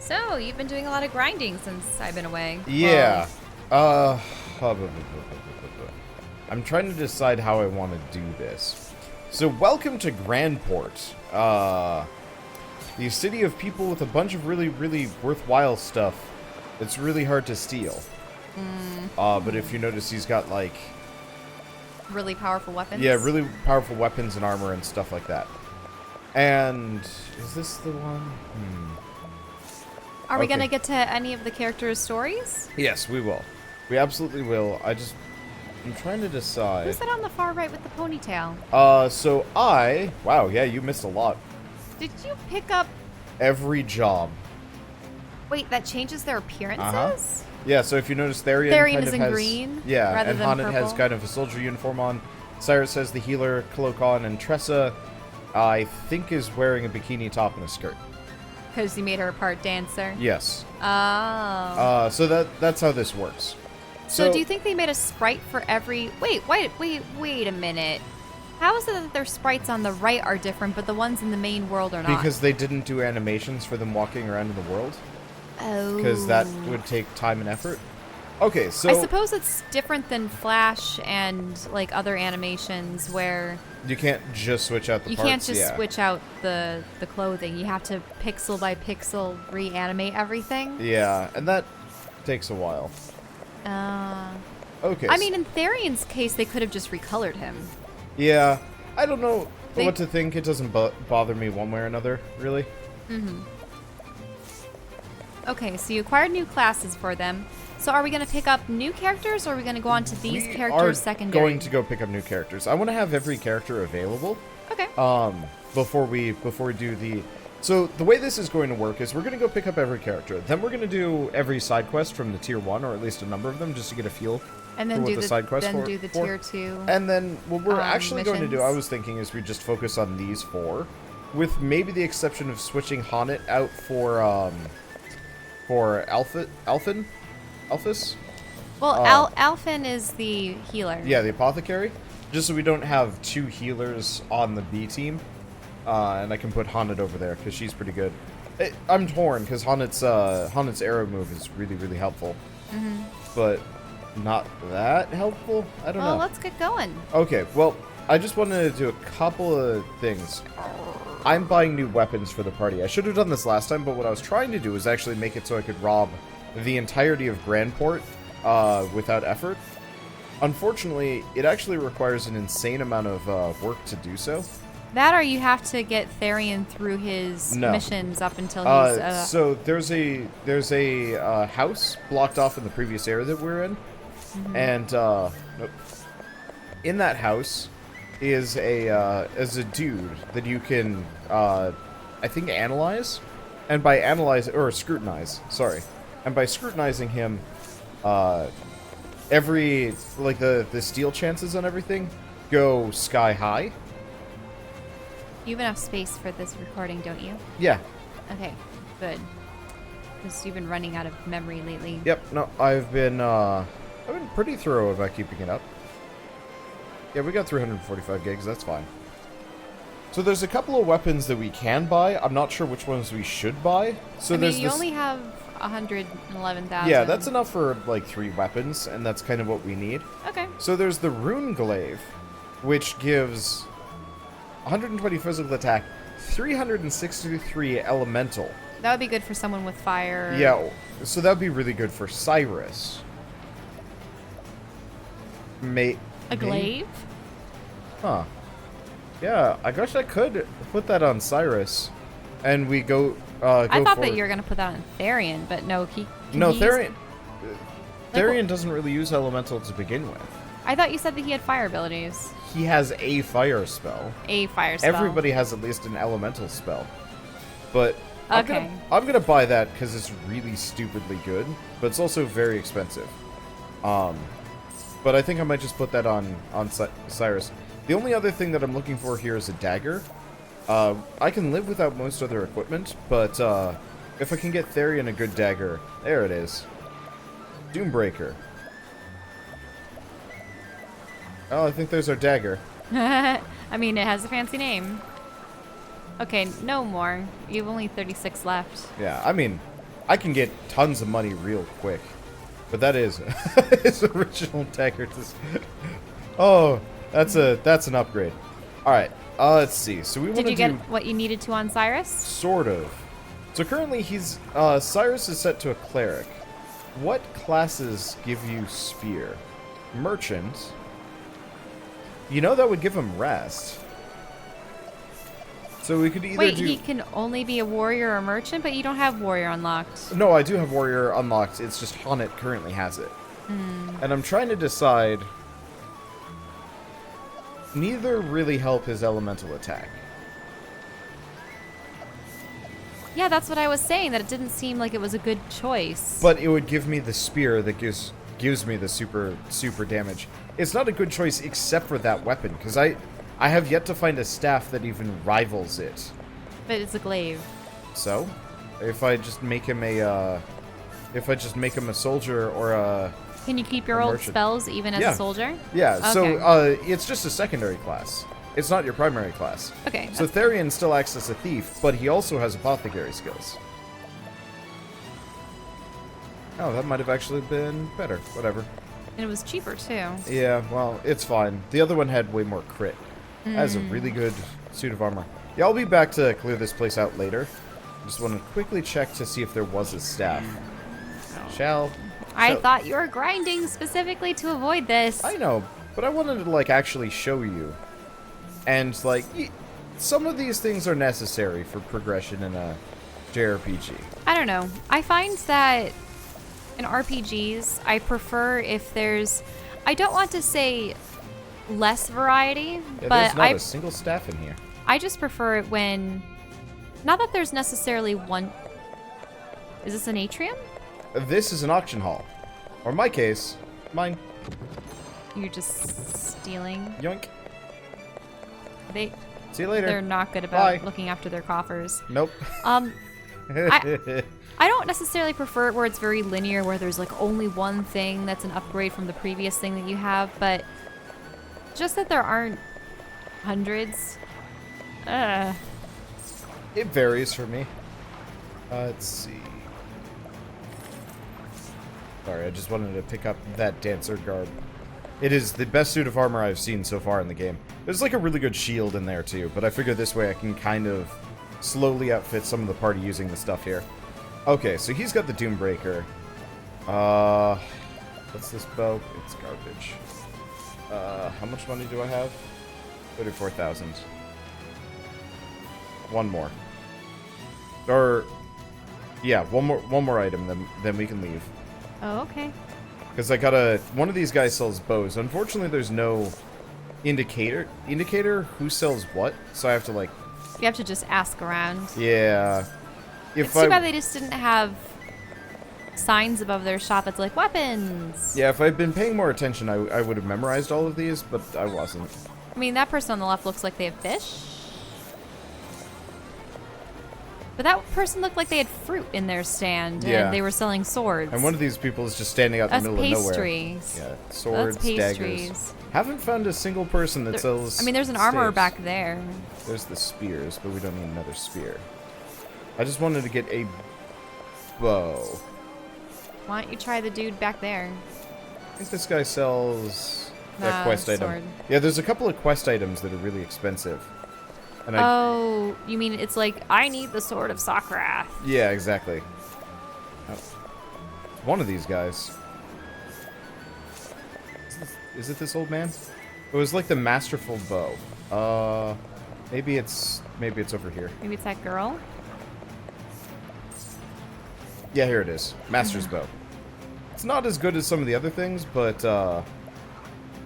So, you've been doing a lot of grinding since I've been away. Yeah. I'm trying to decide how I want to do this. So, welcome to Grandport. The city of people with a bunch of really, really worthwhile stuff that's really hard to steal. But if you notice, he's got, like... Really powerful weapons? Yeah, really powerful weapons and armor and stuff like that. And... is this the one? Are we going to get to any of the characters' stories? Yes, we will. We absolutely will. I'm trying to decide. Who's that on the far right with the ponytail? Wow, yeah, you missed a lot. Did you pick up... Every job. Wait, that changes their appearances? Yeah, so if you notice, Therian kind is of in has, green, yeah, rather and than Haunted has purple? kind of a soldier uniform on. Cyrus has the healer cloak on, and Tressa, I think, is wearing a bikini top and a skirt. Because you made her a part dancer? Yes. Oh. So that's how this works. So do you think they made a sprite for every... Wait a minute. How is it that their sprites on the right are different, but the ones in the main world are not? Because they didn't do animations for them walking around in the world. Oh. Because that would take time and effort. Okay, so... I suppose it's different than Flash and, like, other animations where... You can't just switch out the you parts. can't just switch out the clothing. You have to pixel by pixel reanimate everything. Yeah, and that takes a while. Okay. I mean, in Therian's case, they could have just recolored him. Yeah, I don't know what to think. It doesn't bother me one way or another, really. Okay, so you acquired new classes for them. So are we going to pick up new characters, or are we going to go on to these characters secondary? Going to go pick up new characters. I want to have every character available. Okay. Before we do the... So the way this is going to work is we're going to go pick up every character. Then we're going to do every side quest from the tier 1, or at least a number of them, just to get a feel and then for what the side quests do the tier 2. And then what we're actually going to do, I missions. was thinking, is we just focus on these 4, with maybe the exception of switching Haunted out for Alphys? Well, Alphen is the healer. Yeah, the apothecary. Just so we don't have 2 healers on the B team. And I can put Haunted over there, because she's pretty good. I'm torn, because Haunted's arrow move is really, really helpful. But not that helpful? I don't know. Well, let's get going. Okay, well, I just wanted to do a couple of things. I'm buying new weapons for the party. I should have done this last time, but what I was trying to do was actually make it so I could rob the entirety of Grandport without effort. Unfortunately, it actually requires an insane amount of work to do so. That, or you have to get Therian through his missions up until he's... So there's a house blocked off in the previous area that we're in, and in that house is a dude that you can I think analyze, and by scrutinize, sorry, and by scrutinizing him, every the steal chances on everything go sky high. You have enough space for this recording, don't you? Yeah. Okay, good. Because you've been running out of memory lately. Yep. No, I've been pretty thorough about keeping it up. Yeah, we got 345 gigs. That's fine. So there's a couple of weapons that we can buy. I'm not sure which ones we should buy. So you only have 111,000. Yeah, that's enough for like 3 weapons, and that's kind of what we need. Okay. So there's the Rune Glaive, which gives 120 physical attack, 363 elemental. That would be good for someone with fire. Yeah, so that would be really good for Cyrus. A glaive? Huh. Yeah, I guess I could put that on Cyrus, and we go. I thought that you were gonna put that on Therian, but no, Therian. Therian doesn't really use elemental to begin with. I thought you said that he had fire abilities. He has a fire spell. A fire spell. Everybody has at least an elemental spell. But okay. I'm gonna buy that because it's really stupidly good, but it's also very expensive. But I think I might just put that on Cyrus. The only other thing that I'm looking for here is a dagger. I can live without most other equipment, but if I can get Therian a good dagger, there it is. Doombreaker. Oh, I think there's our dagger. I mean, it has a fancy name. Okay, no more. You have only 36 left. Yeah, I mean, I can get tons of money real quick. But that is his original dagger. Oh, that's an upgrade. All right, let's see. So we want to Did you get what you needed to on Cyrus? sort of. So currently he's Cyrus is set to a cleric. What classes give you spear? Merchant. You know that would give him rest. So we could either Wait, do... he can only be a warrior or a merchant, but you don't have warrior unlocked. No, I do have warrior unlocked. It's just Honnet currently has it. And I'm trying to decide... Neither really help his elemental attack. Yeah, that's what I was saying, that it didn't seem like it was a good choice. But it would give me the spear that gives me the super damage. It's not a good choice except for that weapon, because I have yet to find a staff that even rivals it. But it's a glaive. So, if I just make him a soldier or a... Can you keep your old spells even as a soldier? Yeah, okay. So it's just a secondary class. It's not your primary class. Okay. So Therian still acts as a thief, but he also has apothecary skills. Oh, that might have actually been better. Whatever. And it was cheaper, too. Yeah, well, it's fine. The other one had way more crit. Has a really good suit of armor. Yeah, I'll be back to clear this place out later. Just want to quickly check to see if there was a staff. I thought you were grinding specifically to avoid this. I know, but I wanted to, like, actually show you. And, like, some of these things are necessary for progression in a JRPG. I don't know. I find that in RPGs, I prefer if there's... I don't want to say less variety, Yeah, but there's not a single staff in here. I just prefer it when... Not that there's necessarily one... Is this an atrium? This is an auction hall. Or in my case, mine. You're just stealing. Yoink. See you later. They're not good about Bye. looking after their coffers. Nope. I don't necessarily prefer it where it's very linear, where there's like only one thing that's an upgrade from the previous thing that you have, but just that there aren't hundreds. It varies for me. Let's see. Sorry, I just wanted to pick up that dancer garb. It is the best suit of armor I've seen so far in the game. There's like a really good shield in there too, but I figure this way I can kind of slowly outfit some of the party using the stuff here. Okay, so he's got the Doombreaker. What's this bow? It's garbage. How much money do I have? 34,000. One more. Or, yeah, one more item, then we can leave. Oh, okay. Because I gotta... One of these guys sells bows. Unfortunately, there's no indicator who sells what, so I have to, like... You have to just ask around. Yeah. It's too bad they just didn't have signs above their shop that's like, weapons! Yeah, if I'd been paying more attention, I would have memorized all of these, but I wasn't. I mean, that person on the left looks like they have fish. But that person looked like they had fruit in their stand, and they were selling swords. And one of these people is just standing out in the middle of nowhere. Pastries. Yeah, swords, daggers. Haven't found a single person that sells I mean, there's an armorer staves. back there. There's the spears, but we don't need another spear. I just wanted to get a bow. Why don't you try the dude back there? I think this guy sells that quest sword. item. Yeah, there's a couple of quest items that are really expensive. And oh, you mean it's like, I need the Sword of Sakrath. Yeah, exactly. Oh. One of these guys. Is it this old man? It was like the masterful bow. Maybe it's over here. Maybe it's that girl? Yeah, here it is. Master's bow. It's not as good as some of the other things, but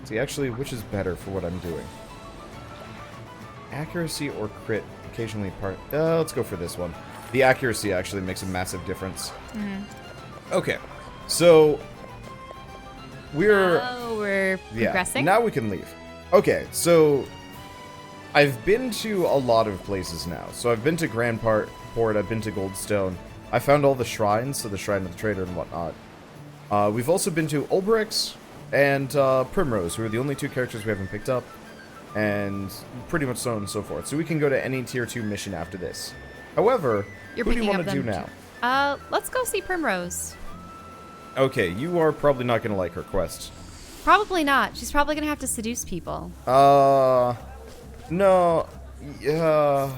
see, actually, which is better for what I'm doing? Accuracy or crit? Occasionally part. Let's go for this one. The accuracy actually makes a massive difference. Okay, so we're progressing. Now we can leave. Okay, so I've been to a lot of places now. So I've been to Grand Port. I've been to Goldstone. I found all the shrines, so the Shrine of the Trader and whatnot. We've also been to Olberix and Primrose, who are the only two characters we haven't picked up. And pretty much so on and so forth. So we can go to any tier 2 mission after this. However, who do you want to do now? Let's go see Primrose. Okay, you are probably not gonna like her quest. Probably not. She's probably gonna have to seduce people. No. Yeah.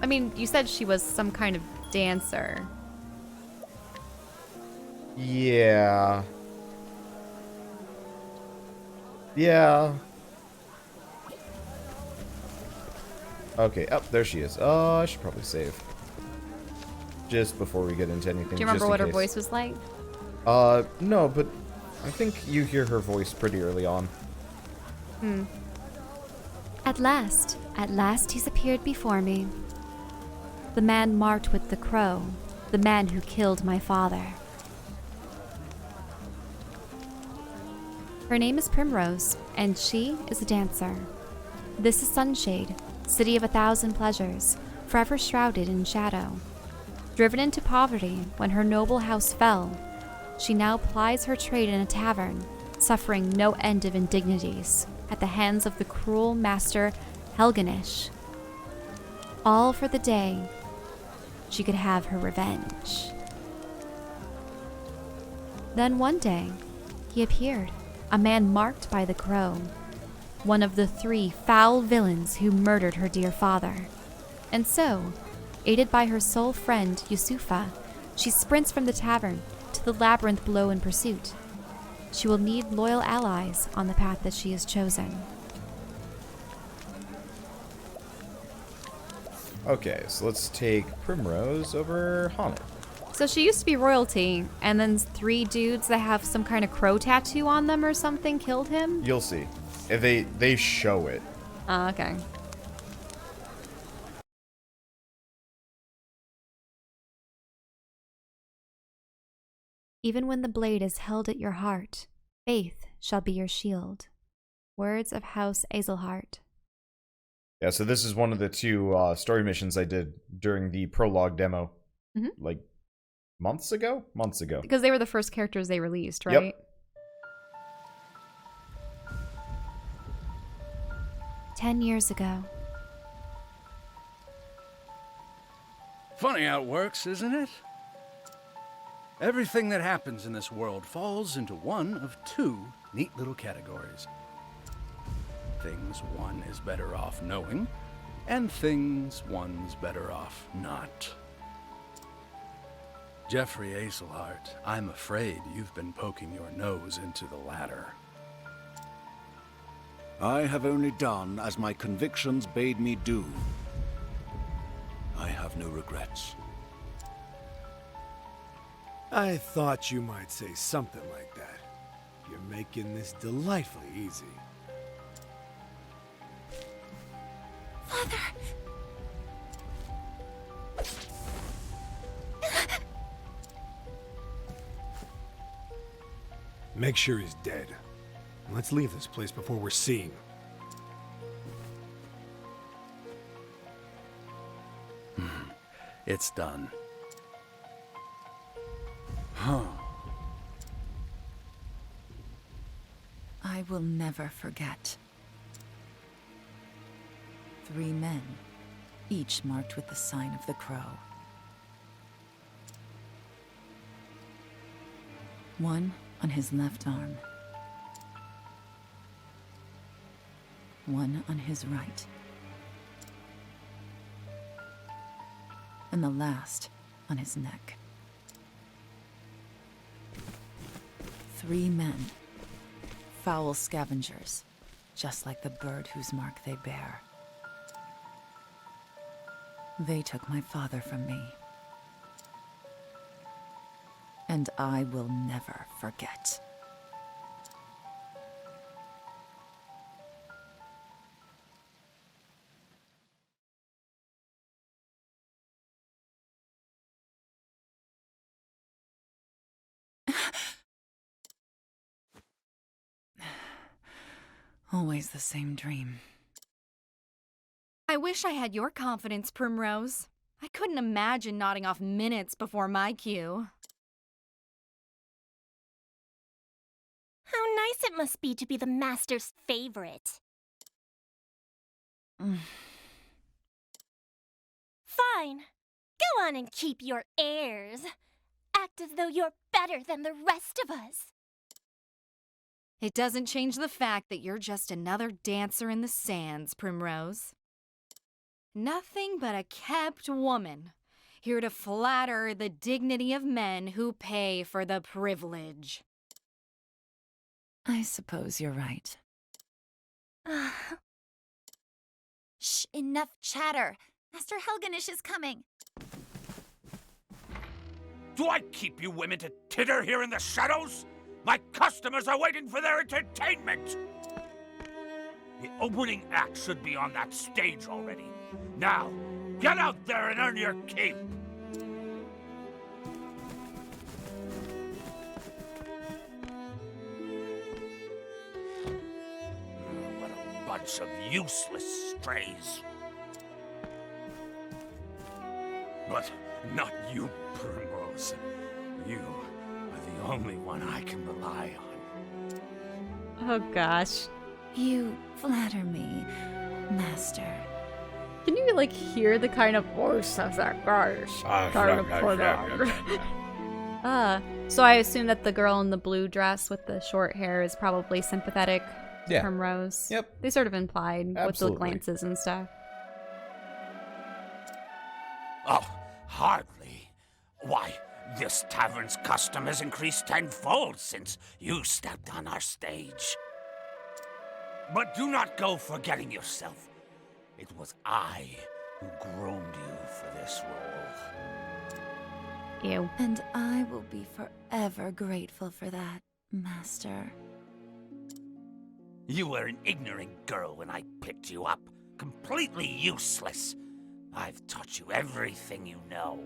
I mean, you said she was some kind of dancer. Yeah. Yeah. Okay, there she is. I should probably save. Just before we get into anything. Do you remember just in what her case. voice was like? No, but I think you hear her voice pretty early on. At last he's appeared before me. The man marked with the crow, the man who killed my father. Her name is Primrose, and she is a dancer. This is Sunshade, city of 1,000 pleasures, forever shrouded in shadow. Driven into poverty when her noble house fell, she now plies her trade in a tavern, suffering no end of indignities at the hands of the cruel master Helganish. All for the day she could have her revenge. Then one day, he appeared, a man marked by the crow, one of the 3 foul villains who murdered her dear father. And so, aided by her sole friend, Yusufa, she sprints from the tavern to the labyrinth below in pursuit. She will need loyal allies on the path that she has chosen. Okay, so let's take Primrose over Haunted. So she used to be royalty, and then 3 dudes that have some kind of crow tattoo on them or something killed him? You'll see. If they show it. Okay. Even when the blade is held at your heart, faith shall be your shield. Words of House Azelhart. Yeah, so this is one of the 2 story missions I did during the prologue demo. Like, months ago? Months ago. Because they were the first characters they released, right? Yep. 10 years ago. Funny how it works, isn't it? Everything that happens in this world falls into one of 2 neat little categories. Things one is better off knowing, and things one's better off not. Jeffrey Azelhart, I'm afraid you've been poking your nose into the latter. I have only done as my convictions bade me do. I have no regrets. I thought you might say something like that. You're making this delightfully easy. Father! Make sure he's dead. Let's leave this place before we're seen. It's done. I will never forget. 3 men, each marked with the sign of the crow. One on his left arm. One on his right. And the last on his neck. 3 men. Foul scavengers, just like the bird whose mark they bear. They took my father from me. And I will never forget. Always the same dream. I wish I had your confidence, Primrose. I couldn't imagine nodding off minutes before my cue. How nice it must be to be the Master's favorite. Fine. Go on and keep your airs. Act as though you're better than the rest of us. It doesn't change the fact that you're just another dancer in the sands, Primrose. Nothing but a kept woman, here to flatter the dignity of men who pay for the privilege. I suppose you're right. Shh, enough chatter. Master Helganish is coming. Do I keep you women to titter here in the shadows? My customers are waiting for their entertainment! The opening act should be on that stage already. Now, get out there and earn your keep! What a bunch of useless strays. But not you, Primrose. You are the only one I can rely on. Oh gosh. You flatter me, Master. Can you like hear the kind of voice of that guy? So I assume that the girl in the blue dress with the short hair is probably sympathetic from Rose. Yep. They sort of implied Absolutely. with the glances and stuff. Oh, hardly. Why, this tavern's custom has increased tenfold since you stepped on our stage. But do not go forgetting yourself. It was I who groomed you for this role. Ew. And I will be forever grateful for that, Master. You were an ignorant girl when I picked you up, completely useless. I've taught you everything you know.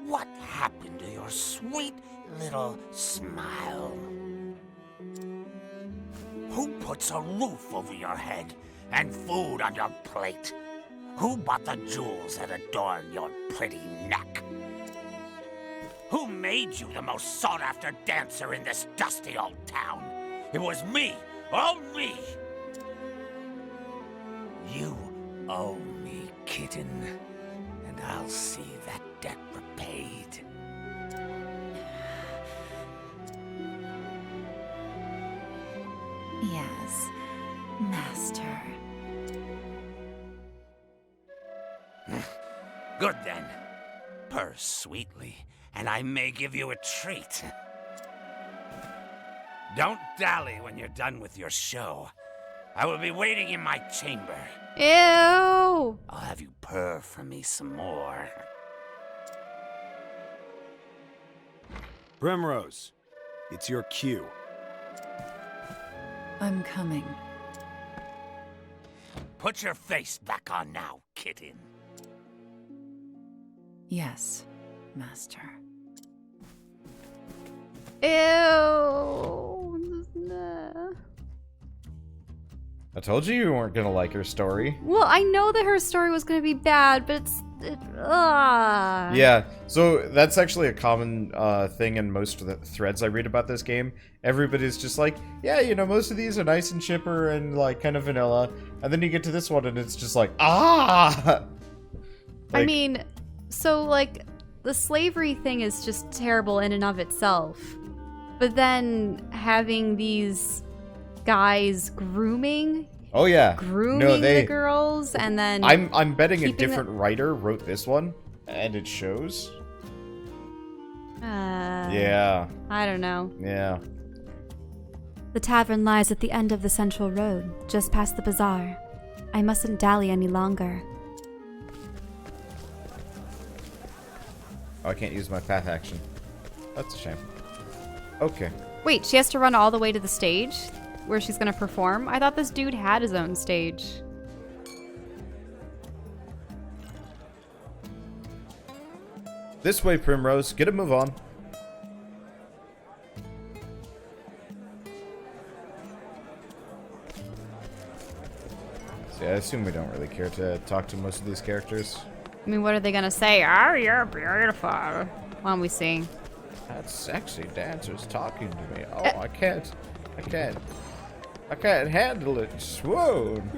What happened to your sweet little smile? Who puts a roof over your head and food on your plate? Who bought the jewels that adorn your pretty neck? Who made you the most sought-after dancer in this dusty old town? It was me, all me! You owe me, kitten, and I'll see that debt repaid. Yes, Master. Good then. Purr sweetly, and I may give you a treat. Don't dally when you're done with your show. I will be waiting in my chamber. Ew! I'll have you purr for me some more. Primrose, it's your cue. I'm coming. Put your face back on now, kitten. Yes, Master. Ew! I told you you weren't gonna like her story. Well, I know that her story was gonna be bad, but Yeah, so that's actually a common thing in most of the threads I read about this game. Everybody's just like, yeah, you know, most of these are nice and chipper and like kind of vanilla, and then you get to this one and it's just like, ah! I mean, so like the slavery thing is just terrible in and of itself, but then having these guys grooming oh yeah, the girls, and then I'm betting a different writer wrote this one, and it shows. Yeah. I don't know. Yeah. The tavern lies at the end of the central road, just past the bazaar. I mustn't dally any longer. Oh, I can't use my path action. That's a shame. Okay. Wait, she has to run all the way to the stage where she's gonna perform? I thought this dude had his own stage. This way, Primrose. Get a move on. See, I assume we don't really care to talk to most of these characters. I mean, what are they gonna say? Oh, you're beautiful. Why don't we see? That sexy dancer's talking to me. Oh, I can't. I can't handle it. Swoon.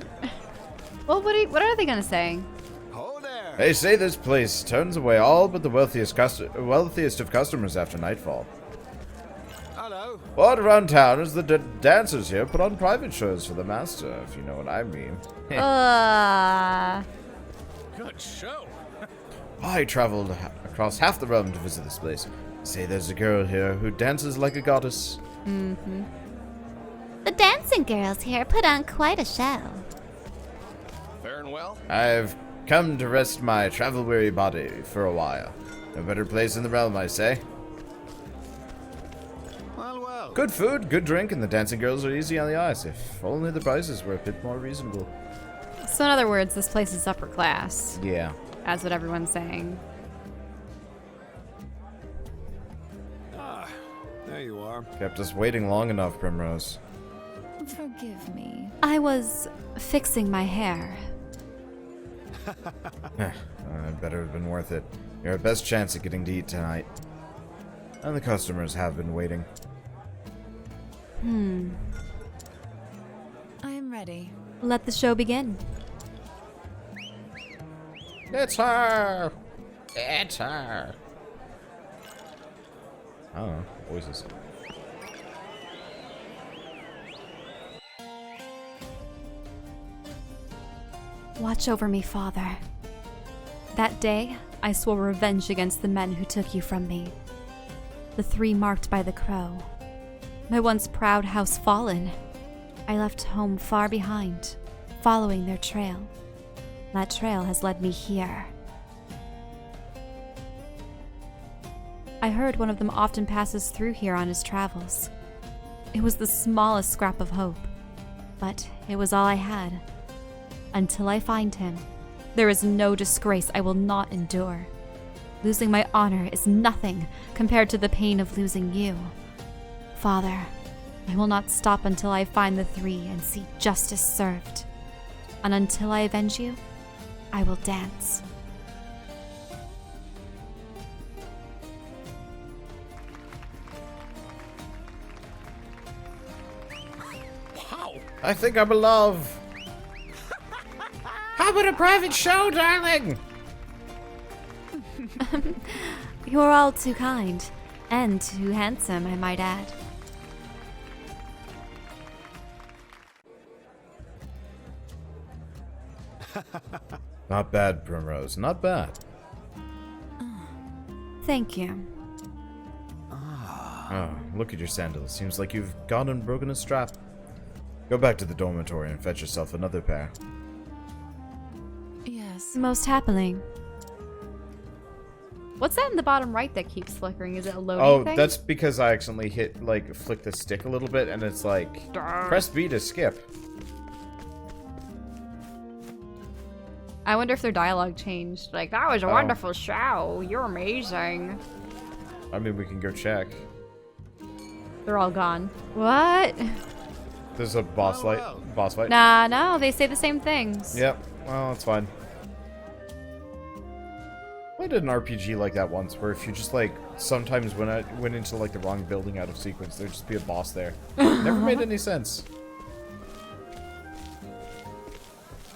Well, what are they gonna say? Hold there. They say this place turns away all but the wealthiest of customers after nightfall. Hello. Word around town is the dancers here put on private shows for the master, if you know what I mean. Good show. I traveled across half the realm to visit this place. Say there's a girl here who dances like a goddess. Mm-hmm. The dancing girls here put on quite a show. Faring well? I've come to rest my travel-weary body for a while. No better place in the realm, I say. Well. Good food, good drink, and the dancing girls are easy on the eyes. If only the prices were a bit more reasonable. So in other words, this place is upper class. Yeah. That's what everyone's saying. There you are. Kept us waiting long enough, Primrose. Forgive me. I was fixing my hair. Better have been worth it. You're our best chance at getting to eat tonight. And the customers have been waiting. I am ready. Let the show begin. It's her! It's her! Oh, voices. Watch over me, Father. That day, I swore revenge against the men who took you from me. The 3 marked by the crow. My once proud house fallen. I left home far behind, following their trail. That trail has led me here. I heard one of them often passes through here on his travels. It was the smallest scrap of hope, but it was all I had. Until I find him, there is no disgrace I will not endure. Losing my honor is nothing compared to the pain of losing you. Father, I will not stop until I find the 3 and see justice served. And until I avenge you, I will dance. Wow. I think I'm in love. How about a private show, darling? You're all too kind. And too handsome, I might add. Not bad, Primrose. Not bad. Thank you. Oh, look at your sandals. Seems like you've gone and broken a strap. Go back to the dormitory and fetch yourself another pair. Yes. Most happily. What's that in the bottom right that keeps flickering? Is it a loading thing? That's because I accidentally flick the stick a little bit, and it's like, press B to skip. I wonder if their dialogue changed. Like, that was a wonderful show. You're amazing. I mean, we can go check. They're all gone. What? There's a boss fight. Nah, no, they say the same things. Yep. Well, that's fine. I did an RPG like that once, where if you just sometimes when I went into the wrong building out of sequence, there'd just be a boss there. Never made any sense.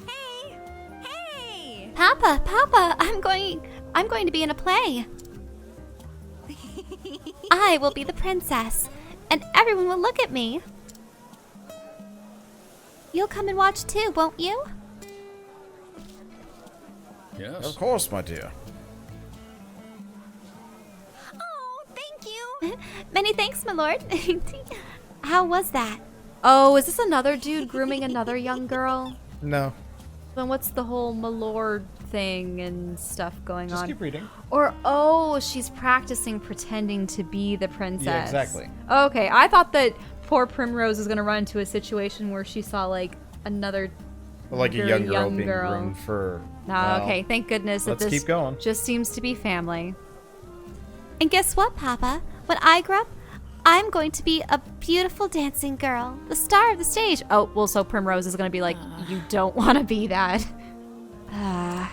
Hey! Papa, I'm going to be in a play. I will be the princess, and everyone will look at me. You'll come and watch too, won't you? Yes. Of course, my dear. Oh, thank you. Many thanks, my lord. How was that? Oh, is this another dude grooming another young girl? No. Then what's the whole Malord thing and stuff going on? Just keep reading. Or, oh, she's practicing pretending to be the princess. Yeah, exactly. Okay, I thought that poor Primrose was going to run into a situation where she saw, another A young girl being girl. groomed for... No, okay, thank goodness that let's this keep going. just seems to be family. And guess what, Papa? When I grow up, I'm going to be a beautiful dancing girl, the star of the stage. Oh, well, so Primrose is going to be like, you don't want to be that. A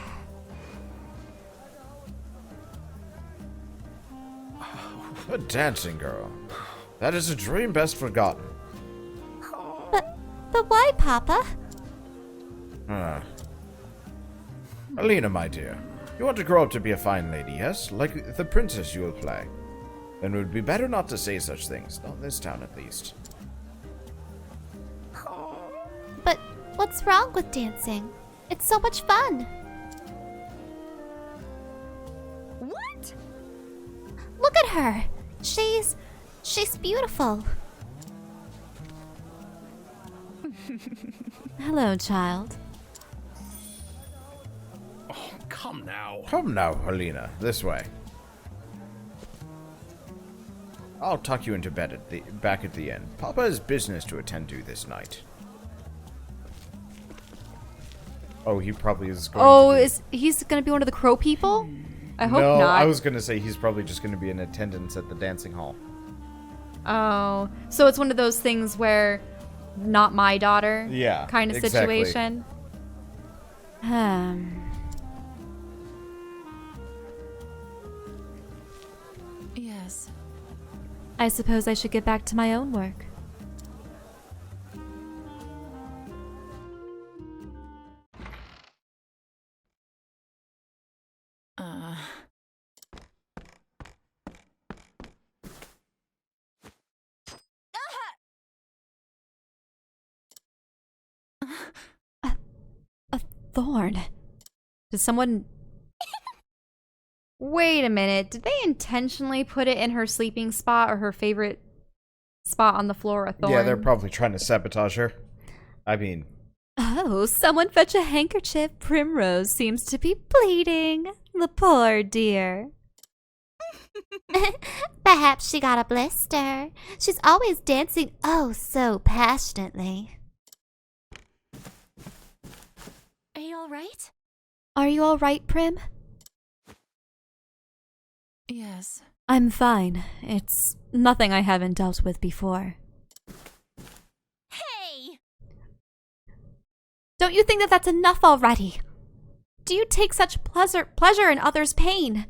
dancing girl. That is a dream best forgotten. But why, Papa? Alina, my dear, you want to grow up to be a fine lady, yes? Like the princess you will play. Then it would be better not to say such things. Not in this town, at least. But what's wrong with dancing? It's so much fun. What? Look at her. She's beautiful. Hello, child. Oh, come now. Come now, Alina. This way. I'll tuck you into bed back at the inn. Papa has business to attend to this night. Oh, he probably is going to be... he's gonna be one of the crow people? I hope no, not. I was gonna say he's probably just gonna be in attendance at the dancing hall. Oh, so it's one of those things where not my daughter kind of exactly. situation. Yes. I suppose I should get back to my own work. A thorn. Did someone... Wait a minute. Did they intentionally put it in her sleeping spot or her favorite spot on the floor, a thorn? Yeah, they're probably trying to sabotage her. I mean... Oh, someone fetch a handkerchief. Primrose seems to be bleeding. The poor dear. Perhaps she got a blister. She's always dancing oh so passionately. Are you alright? Are you all right, Prim? Yes. I'm fine. It's nothing I haven't dealt with before. Hey! Don't you think that that's enough already? Do you take such pleasure in others' pain?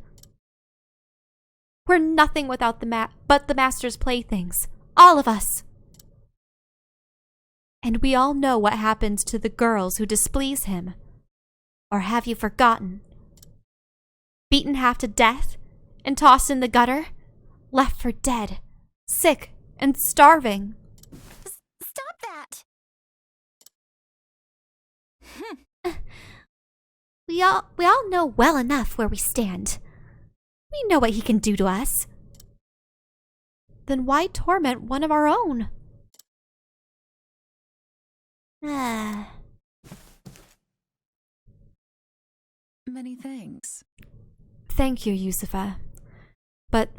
We're nothing without but the Master's playthings. All of us. And we all know what happens to the girls who displease him. Or have you forgotten? Beaten half to death and tossed in the gutter, left for dead, sick and starving. Stop that! We all know well enough where we stand. We know what he can do to us. Then why torment one of our own? Many thanks. Thank you, Yusufa. But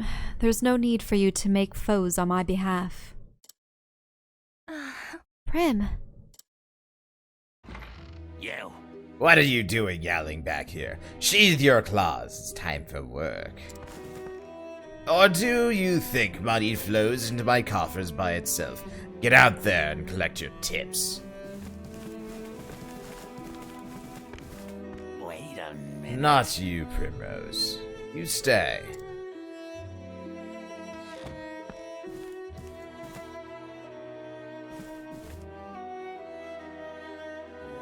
there's no need for you to make foes on my behalf. Prim. You. What are you doing yelling back here? Sheathe your claws. It's time for work. Or do you think money flows into my coffers by itself? Get out there and collect your tips. Wait a minute. Not you, Primrose. You stay.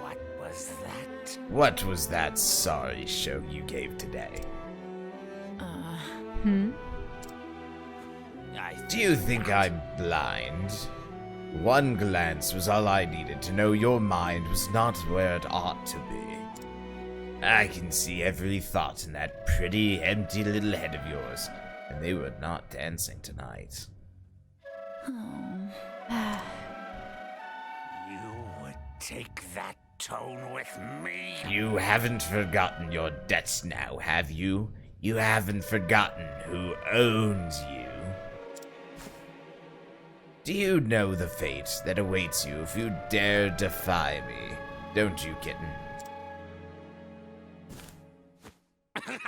What was that? What was that sorry show you gave today? Do you think I'm blind? One glance was all I needed to know your mind was not where it ought to be. I can see every thought in that pretty, empty little head of yours, and they were not dancing tonight. You would take that tone with me? You haven't forgotten your debts now, have you? You haven't forgotten who owns you. Do you know the fate that awaits you if you dare defy me? Don't you, kitten?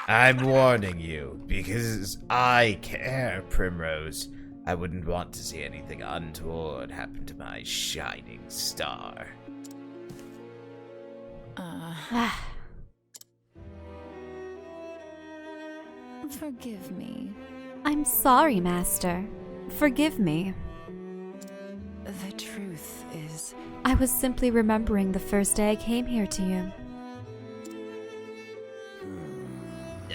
I'm warning you, because I care, Primrose. I wouldn't want to see anything untoward happen to my shining star. Forgive me. I'm sorry, Master. Forgive me. The truth is, I was simply remembering the first day I came here to you.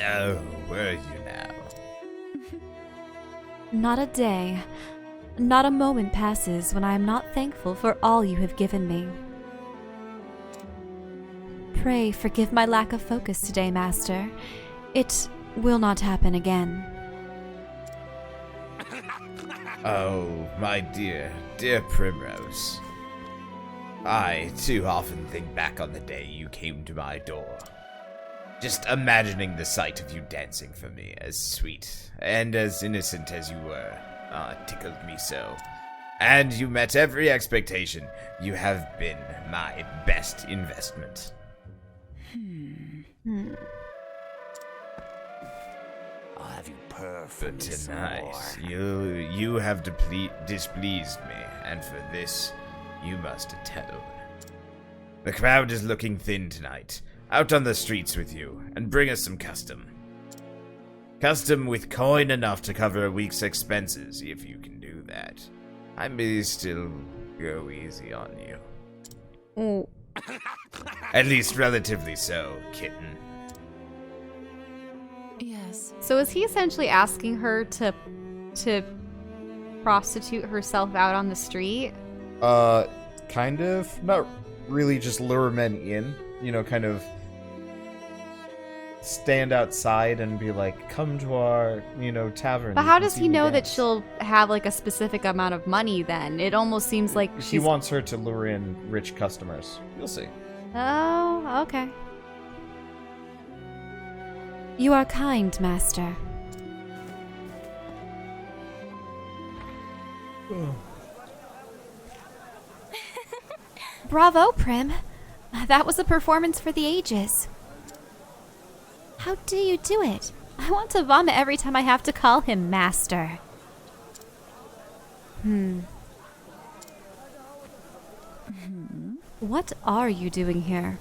Oh, where are you now? Not a day, not a moment passes when I am not thankful for all you have given me. Pray forgive my lack of focus today, Master. It will not happen again. Oh, my dear, dear Primrose. I too often think back on the day you came to my door. Just imagining the sight of you dancing for me, as sweet and as innocent as you were, tickled me so. And you met every expectation. You have been my best investment. I'll have you purr for But me some tonight, more. you have displeased me, and for this, you must atone. The crowd is looking thin tonight. Out on the streets with you, and bring us some custom. Custom with coin enough to cover a week's expenses, if you can do that. I may still go easy on you. Oh. At least relatively so, kitten. Yes. So is he essentially asking her to prostitute herself out on the street? Kind of. Not really, just lure men in. You know, kind of stand outside and be like, come to our, tavern. But You how can does see he me know that dance." she'll have like a specific amount of money then? It almost seems like He she's... wants her to lure in rich customers. You'll see. Oh, okay. You are kind, Master. Bravo, Prim. That was a performance for the ages. How do you do it? I want to vomit every time I have to call him Master. What are you doing here?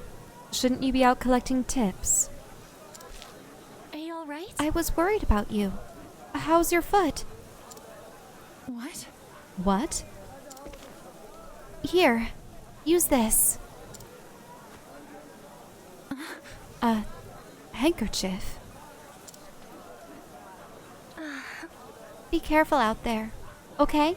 Shouldn't you be out collecting tips? Are you alright? I was worried about you. How's your foot? What? What? Here, use this. A handkerchief. Be careful out there, okay?